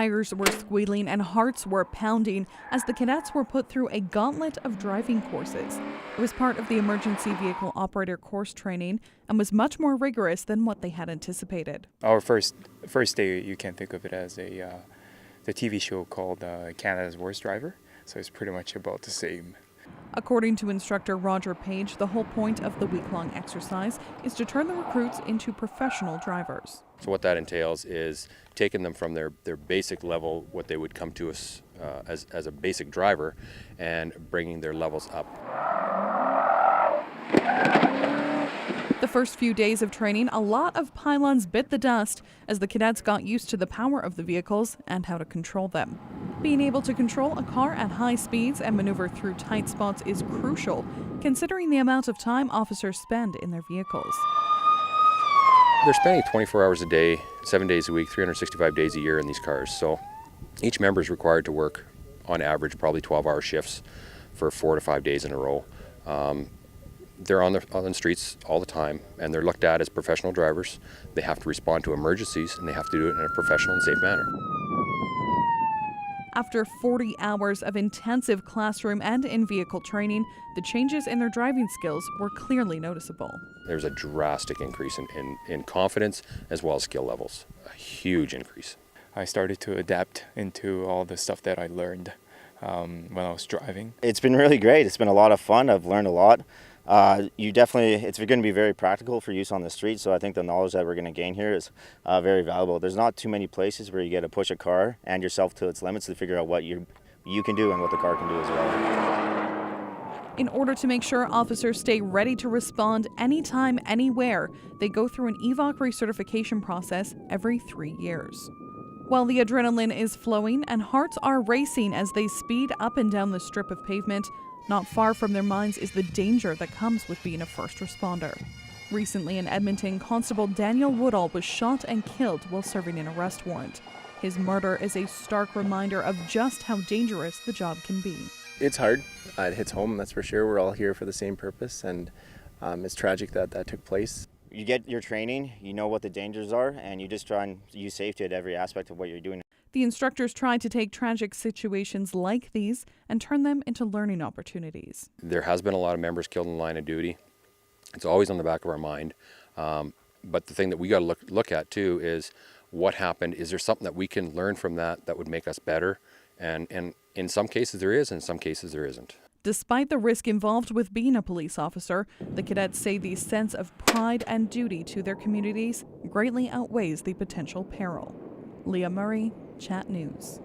Tires were squealing and hearts were pounding as the cadets were put through a gauntlet of driving courses. It was part of the emergency vehicle operator course training and was much more rigorous than what they had anticipated. Our first day, you can think of it as the TV show called Canada's Worst Driver, so it's pretty much about the same. According to instructor Roger Page, the whole point of the week-long exercise is to turn the recruits into professional drivers. So what that entails is taking them from their basic level, what they would come to us as a basic driver, and bringing their levels up. The first few days of training, a lot of pylons bit the dust as the cadets got used to the power of the vehicles and how to control them. Being able to control a car at high speeds and maneuver through tight spots is crucial, considering the amount of time officers spend in their vehicles. They're spending 24 hours a day, 7 days a week, 365 days a year in these cars. So each member is required to work, on average, probably 12-hour shifts for 4 to 5 days in a row. They're on the streets all the time, and they're looked at as professional drivers. They have to respond to emergencies, and they have to do it in a professional and safe manner. After 40 hours of intensive classroom and in-vehicle training, the changes in their driving skills were clearly noticeable. There's a drastic increase in confidence as well as skill levels, a huge increase. I started to adapt into all the stuff that I learned when I was driving. It's been really great. It's been a lot of fun. I've learned a lot. It's going to be very practical for use on the street, so I think the knowledge that we're going to gain here is very valuable. There's not too many places where you get to push a car and yourself to its limits to figure out what you can do and what the car can do as well. In order to make sure officers stay ready to respond anytime, anywhere, they go through an EVOC recertification process every 3 years. While the adrenaline is flowing and hearts are racing as they speed up and down the strip of pavement, not far from their minds is the danger that comes with being a first responder. Recently in Edmonton, Constable Daniel Woodall was shot and killed while serving an arrest warrant. His murder is a stark reminder of just how dangerous the job can be. It's hard. It hits home, that's for sure. We're all here for the same purpose, and it's tragic that took place. You get your training, you know what the dangers are, and you just try and use safety at every aspect of what you're doing. The instructors try to take tragic situations like these and turn them into learning opportunities. There has been a lot of members killed in the line of duty. It's always on the back of our mind. But the thing that we got to look at too is what happened. Is there something that we can learn from that would make us better? And in some cases there is, in some cases there isn't. Despite the risk involved with being a police officer, the cadets say the sense of pride and duty to their communities greatly outweighs the potential peril. Leah Murray, Chat News.